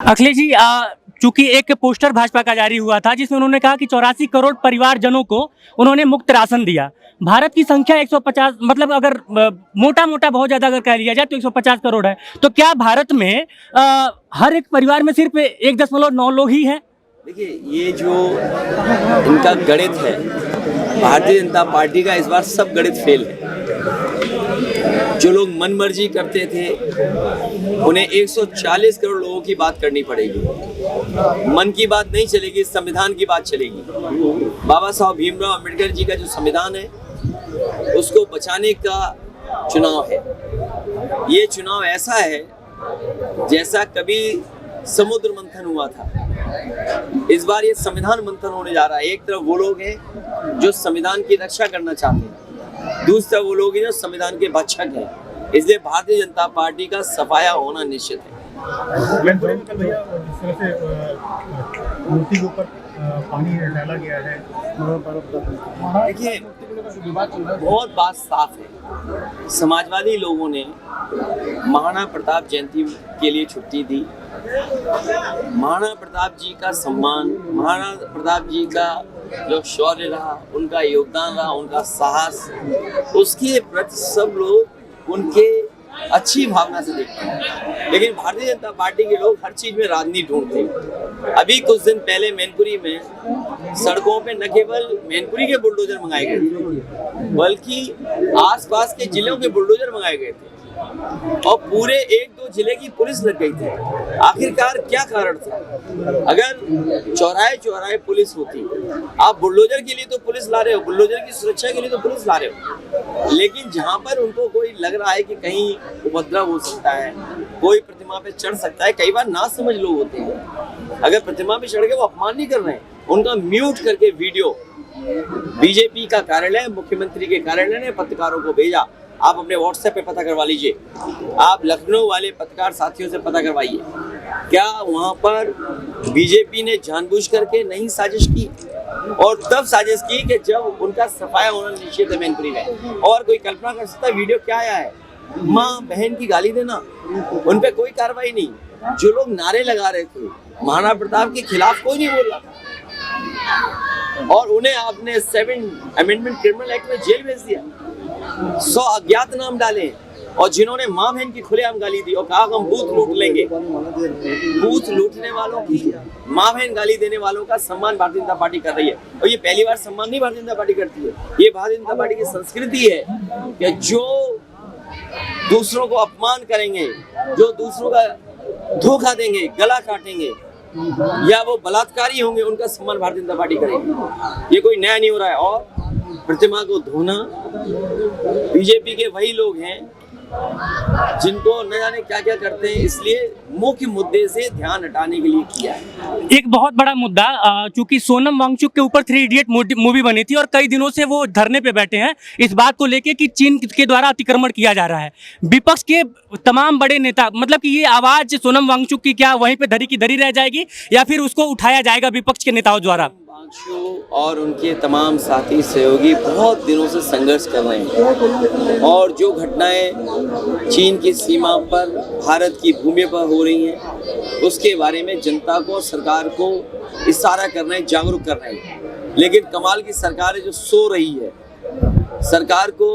अखिलेश जी, चूंकि एक पोस्टर भाजपा का जारी हुआ था जिसमें उन्होंने कहा कि 84 करोड़ परिवारजनों को उन्होंने मुफ्त राशन दिया। भारत की संख्या 150, मतलब अगर मोटा मोटा बहुत ज़्यादा अगर कह लिया जाए तो 150 करोड़ है। तो क्या भारत में हर एक परिवार में सिर्फ 1.9 लोग ही हैं? देखिए, ये जो इनका गणित है, भारतीय जनता पार्टी का, इस बार सब गणित फेल है। जो लोग मनमर्जी करते थे उन्हें 140 करोड़ लोगों की बात करनी पड़ेगी। मन की बात नहीं चलेगी, संविधान की बात चलेगी। बाबा साहब भीमराव अंबेडकर जी का जो संविधान है उसको बचाने का चुनाव है। ये चुनाव ऐसा है जैसा कभी समुद्र मंथन हुआ था, इस बार ये संविधान मंथन होने जा रहा है। एक तरफ वो लोग हैं जो संविधान की रक्षा करना चाहते हैं, दूसरी तरफ वो लोग हैं जो संविधान के भक्षक हैं। इसलिए भारतीय जनता पार्टी का सफाया होना निश्चित है। मूर्ति के ऊपर पानी डाला गया है, देखिए, बहुत बात साफ है। समाजवादी लोगों ने महाराणा प्रताप जयंती के लिए छुट्टी दी। महाराणा प्रताप जी का सम्मान, महाराणा प्रताप जी का जो शौर्य रहा, उनका योगदान रहा, उनका साहस, उसके प्रति सब लोग उनके अच्छी भावना से देखते हैं। लेकिन भारतीय जनता पार्टी के लोग हर चीज में राजनीति ढूंढते हैं। अभी कुछ दिन पहले मैनपुरी में सड़कों पे न केवल मैनपुरी के बुलडोजर मंगाए गए थे, बल्कि आसपास के जिलों के बुलडोजर मंगाए गए थे और पूरे 1-2 जिले की पुलिस लग गई थी। आखिरकार क्या कारण था? अगर चौराहे चौराहे पुलिस होती, आप बुलडोजर के लिए तो पुलिस ला रहे हो, बुलडोजर की सुरक्षा के लिए तो पुलिस ला रहे हो, लेकिन जहां पर उनको कोई लग रहा है कि कहीं उपद्रव हो सकता है, कोई प्रतिमा पे चढ़ सकता है, कई बार ना समझ लोग होते हैं, अगर प्रतिमा पे चढ़ के वो अपमान नहीं कर रहे हैं, उनका म्यूट करके वीडियो बीजेपी का कार्यालय, मुख्यमंत्री के कार्यालय ने पत्रकारों को भेजा। आप अपने व्हाट्सएप पे पता करवा लीजिए, आप लखनऊ वाले पत्रकार साथियों से पता करवाइए, क्या वहां पर बीजेपी ने जानबूझ करके नहीं साजिश की? और तब साजिश की कि जब उनका सफाया होना निश्चित है मैनपुरी में। और कोई कल्पना कर सकता है वीडियो क्या आया है? माँ बहन की गाली देना, उन पे कोई कार्रवाई नहीं। जो लोग नारे लगा रहे थे महाराणा प्रताप के खिलाफ, कोई नहीं बोल रहा, और उन्हें आपने 7 अमेंडमेंट क्रिमिनल एक्ट में जेल भेज दिया। 100 अज्ञात नाम डाले और जिन्होंने माँ बहन की खुलेआम गाली दी और कहा हम बूथ लूट लेंगे। बूथ लूटने वालों की, माँ बहन गाली देने वालों का सम्मान भारतीय जनता पार्टी कर रही है। और ये पहली बार सम्मान नहीं भारतीय जनता पार्टी करती है, ये भारतीय जनता पार्टी की संस्कृति है कि जो दूसरों को अपमान करेंगे, जो दूसरों का धोखा देंगे, गला काटेंगे या वो बलात्कारी होंगे, उनका सम्मान भारतीय जनता पार्टी करेगी। ये कोई नया नहीं हो रहा है। और प्रतिमा को धोना, बीजेपी के वही लोग हैं जिनको न जाने क्या क्या करते हैं, इसलिए मुख्य मुद्दे से ध्यान हटाने के लिए किया है। एक बहुत बड़ा मुद्दा, चूंकि सोनम वांगचुक के ऊपर 3 इडियट मूवी बनी थी और कई दिनों से वो धरने पे बैठे हैं इस बात को लेके कि चीन के द्वारा अतिक्रमण किया जा रहा है। विपक्ष के तमाम बड़े नेता, मतलब कि ये आवाज सोनम वांगचुक की क्या वहीं पे धरी की धरी रह जाएगी या फिर उसको उठाया जाएगा विपक्ष के नेताओं द्वारा? और उनके तमाम साथी सहयोगी बहुत दिनों से संघर्ष कर रहे हैं, और जो घटनाएं चीन की सीमा पर भारत की भूमि पर हो रही हैं उसके बारे में जनता को, सरकार को इशारा कर रहे हैं, जागरूक कर रहे हैं। लेकिन कमाल की सरकार है जो सो रही है। सरकार को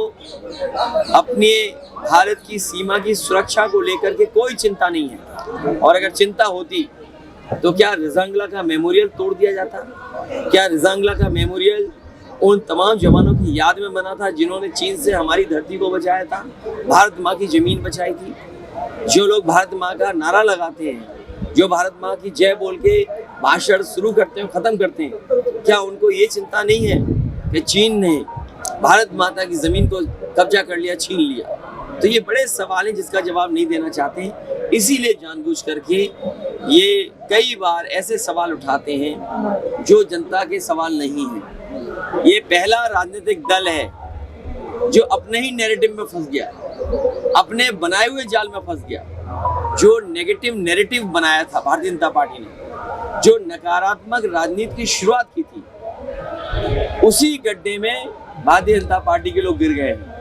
अपने भारत की सीमा की सुरक्षा को लेकर के कोई चिंता नहीं है, और अगर चिंता होती तो क्या रिजांगला का मेमोरियल तोड़ दिया जाता? क्या रिजांगला का मेमोरियल उन तमाम जवानों की याद में बना था जिन्होंने चीन से हमारी धरती को बचाया था, भारत माँ की जमीन बचाई थी? जो लोग भारत माँ का नारा लगाते हैं, जो भारत माँ की जय बोल के भाषण शुरू करते हैं, खत्म करते हैं, क्या उनको ये चिंता नहीं है कि चीन ने भारत माता की जमीन को कब्जा कर लिया, छीन लिया? तो ये बड़े सवाल हैं जिसका जवाब नहीं देना चाहते हैं, इसीलिए जानबूझ करके ये कई बार ऐसे सवाल उठाते हैं जो जनता के सवाल नहीं हैं। ये पहला राजनीतिक दल है जो अपने ही नैरेटिव में फंस गया, अपने बनाए हुए जाल में फंस गया। जो नेगेटिव नैरेटिव बनाया था भारतीय जनता पार्टी ने, जो नकारात्मक राजनीति की शुरुआत की थी, उसी गड्ढे में भारतीय जनता पार्टी के लोग गिर गए हैं।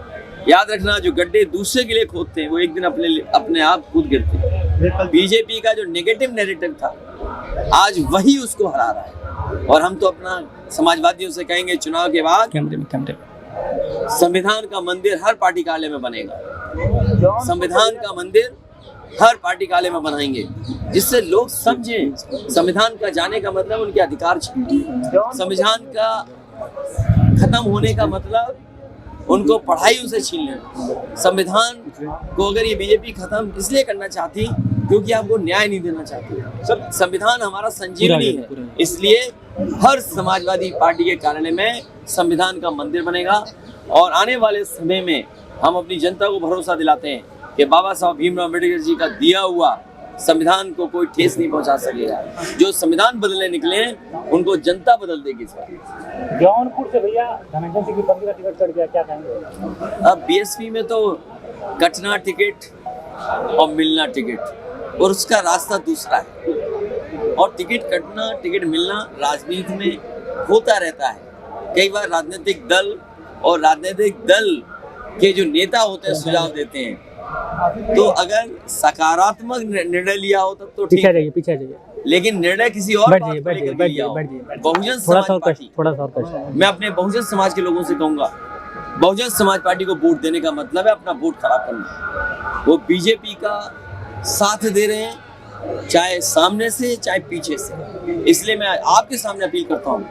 याद रखना, जो गड्ढे दूसरे के लिए खोदते हैं वो एक दिन अपने आप खुद गिरते हैं। बीजेपी का जो नेगेटिव नैरेटिव था आज वही उसको हरा रहा है। और हम तो अपना समाजवादियों से कहेंगे चुनाव के बाद संविधान का मंदिर हर पार्टी कार्यालय में बनेगा। संविधान का मंदिर हर पार्टी कार्यालय में बनाएंगे जिससे लोग समझें संविधान का जाने का मतलब उनके अधिकार छीन, संविधान का खत्म होने का मतलब उनको पढ़ाई उसे छीन लेना। संविधान को अगर ये बीजेपी खत्म इसलिए करना चाहती क्योंकि आपको न्याय नहीं देना चाहती। संविधान हमारा संजीवनी है, इसलिए हर समाजवादी पार्टी के कार्यालय में संविधान का मंदिर बनेगा। और आने वाले समय में हम अपनी जनता को भरोसा दिलाते हैं कि बाबा साहब भीमराव अम्बेडकर जी का दिया हुआ संविधान को कोई ठेस नहीं पहुंचा सकेगा। जो संविधान बदलने निकले हैं उनको जनता बदल देगी। जौनपुर से भैया धनंजय सिंह की पत्नी का टिकट कट गया, क्या कहेंगे? अब बीएसपी में तो कटना टिकट और मिलना टिकट और उसका रास्ता दूसरा है। और टिकट कटना टिकट मिलना राजनीति में होता रहता है। कई बार राजनीतिक दल और राजनीतिक दल के जो नेता होते हैं सुझाव देते हैं, तो अगर सकारात्मक निर्णय लिया हो तब तो ठीक है, पीछे जाइए। लेकिन निर्णय किसी और बात को लेकर के लिया हो। बहुजन समाज पार्टी, मैं अपने बहुजन समाज के लोगों से कहूंगा, बहुजन समाज पार्टी को वोट देने का मतलब है अपना वोट खराब करना। वो बीजेपी का साथ दे रहे हैं, चाहे सामने से चाहे पीछे से। इसलिए मैं आपके सामने अपील करता हूँ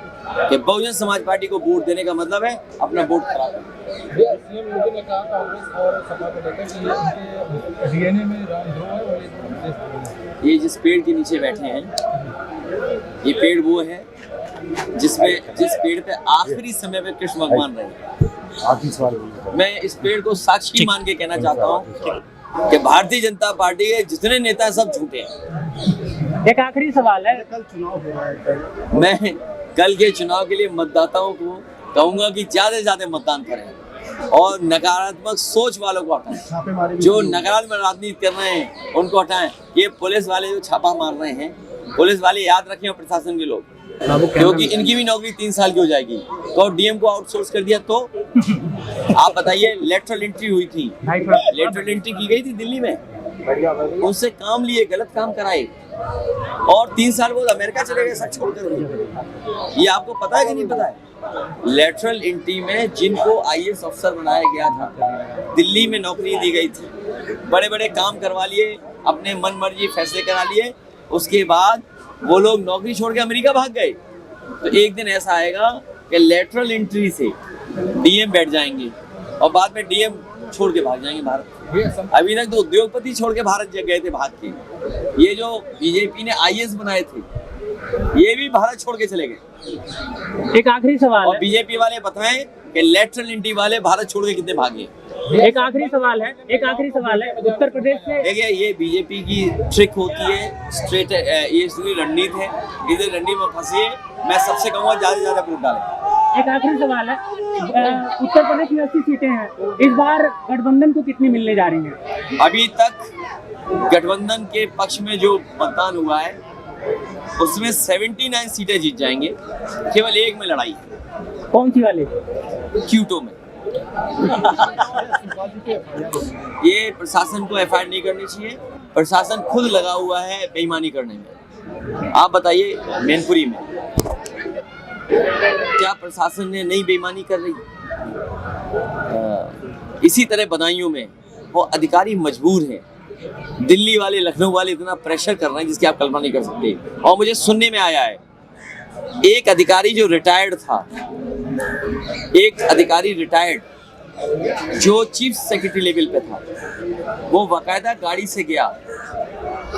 कि बहुजन समाज पार्टी को वोट देने का मतलब है अपना वोट खराब करना। सीएम योगी ने कहा कांग्रेस और सपा को लेकर कि उनके डीएनए में रामद्रोह है और ये जिस पेड़ के नीचे बैठे हैं, ये पेड़ वो है जिस पेड़ पे आखिरी समय पे कृष्ण भगवान रहे। मैं इस पेड़ को साक्षी मान के कहना चाहता हूँ कि भारतीय जनता पार्टी के जितने नेता हैं सब झूठे हैं। एक आखिरी सवाल है, कल चुनाव हो रहा है, मैं कल के चुनाव के लिए मतदाताओं को कहूंगा कि ज्यादा से ज्यादा मतदान करें और नकारात्मक सोच वालों को हटाएं। जो नकारात्मक राजनीति कर रहे हैं उनको हटाएं। ये पुलिस वाले जो छापा मार रहे हैं, पुलिस वाले याद रखें और प्रशासन के लोग, क्योंकि इनकी भी नौकरी 3 साल की हो जाएगी। तो डीएम को आउटसोर्स कर दिया तो आप बताइए, लेटरल एंट्री हुई थी, लेटरल एंट्री की गई थी दिल्ली में, उनसे काम लिए, गलत काम कराए और 3 साल बाद अमेरिका चले गए सब छोड़कर। ये आपको पता है कि नहीं पता है? लेटरल एंट्री में जिनको आईएएस अफसर बनाया गया था, दिल्ली में नौकरी दी गई थी, बड़े बड़े काम करवा लिए, अपने मन मर्जी फैसले करा लिए, उसके बाद वो लोग नौकरी छोड़ के अमेरिका भाग गए। तो एक दिन ऐसा आएगा कि लेटरल एंट्री से डीएम बैठ जाएंगे और बाद में डीएम छोड़ के भाग जाएंगे भारत। अभी तक तो उद्योगपति छोड़ के भारत गए थे भाग के। ये जो बीजेपी ने आईएएस बनाए थे ये भी भारत छोड़ के चले गए। एक आखिरी सवाल और है, बीजेपी वाले बताएं कि लेटरल एंट्री वाले भारत छोड़ के कितने भागे। एक आखिरी सवाल है, उत्तर प्रदेश से देखिए, ये बीजेपी की ट्रिक होती है, स्ट्रेट ये इसकी रणनीति है, इधर रणनीति में फंसिए। मैं सबसे कहूँगा ज्यादा से ज्यादा वोट डालें। एक आखिरी सवाल है, उत्तर प्रदेश में 80 सीटें हैं, इस बार गठबंधन को कितनी मिलने जा रही हैं? अभी तक गठबंधन के पक्ष में जो मतदान हुआ है उसमें 79 सीटें जीत जाएंगे, केवल एक में लड़ाई है। कौन सी वाली? क्यूटो में। ये प्रशासन को एफआईआर नहीं करनी चाहिए, प्रशासन खुद लगा हुआ है बेईमानी करने में। आप बताइए, मैनपुरी में क्या प्रशासन ने नई बेईमानी कर रही? इसी तरह बदायूं में वो अधिकारी मजबूर हैं, दिल्ली वाले लखनऊ वाले इतना प्रेशर कर रहे हैं जिसकी आप कल्पना नहीं कर सकते। और मुझे सुनने में आया है एक अधिकारी जो रिटायर्ड था, एक अधिकारी रिटायर्ड जो चीफ सेक्रेटरी लेवल पे था, वो बाकायदा गाड़ी से गया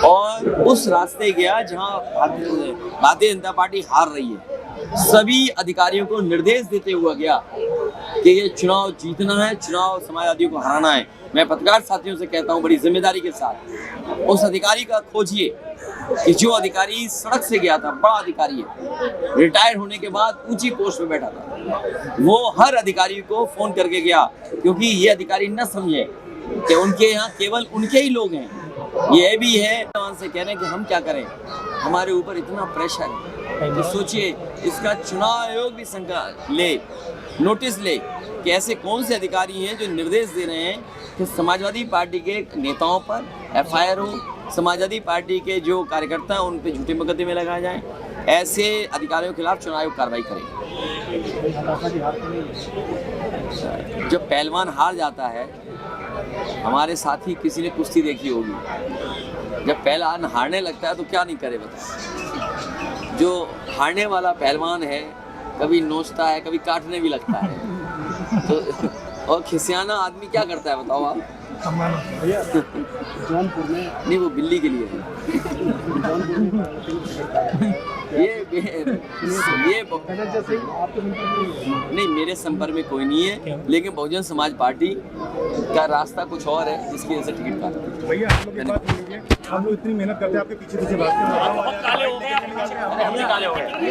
और उस रास्ते गया जहां भारतीय जनता पार्टी हार रही है। सभी अधिकारियों को निर्देश देते हुए गया कि ये चुनाव जीतना है, चुनाव समाजवादियों को हराना है। मैं पत्रकार साथियों से कहता हूं बड़ी जिम्मेदारी के साथ, उस अधिकारी का खोजिए कि जो अधिकारी सड़क से गया था, बड़ा अधिकारी है, रिटायर होने के बाद ऊंची पोस्ट पे बैठा था, वो हर अधिकारी को फोन करके गया, क्योंकि ये अधिकारी न समझे कि उनके यहाँ केवल उनके ही लोग हैं। ये भी है से कह रहे हैं कि हम क्या करें, हमारे ऊपर इतना प्रेशर है। तो सोचिए, इसका चुनाव आयोग भी नोटिस ले कि ऐसे कौन से अधिकारी हैं जो निर्देश दे रहे हैं कि समाजवादी पार्टी के नेताओं पर एफआईआर हो, समाजवादी पार्टी के जो कार्यकर्ता हैं उन पे झूठे मुकदमे लगाए जाएं, ऐसे अधिकारियों के खिलाफ चुनाव आयोग कार्रवाई करे। जब पहलवान हार जाता है, हमारे साथी किसी ने कुश्ती देखी होगी, जब पहलवान हारने लगता है तो क्या नहीं करे बताओ। जो हारने वाला पहलवान है कभी नोचता है, कभी काटने भी लगता है। तो और खिसियाना आदमी क्या करता है बताओ आप? जौनपुर में नहीं, वो बिल्ली के लिए है। ये नहीं, मेरे संपर्क में कोई नहीं है, लेकिन बहुजन समाज पार्टी का रास्ता कुछ और है जिसकी वजह से टिकट काटते हैं। भैया हम लोग एक बात बोलेंगे, हम लोग इतनी मेहनत करते हैं आपके पीछे पीछे भागते हैं।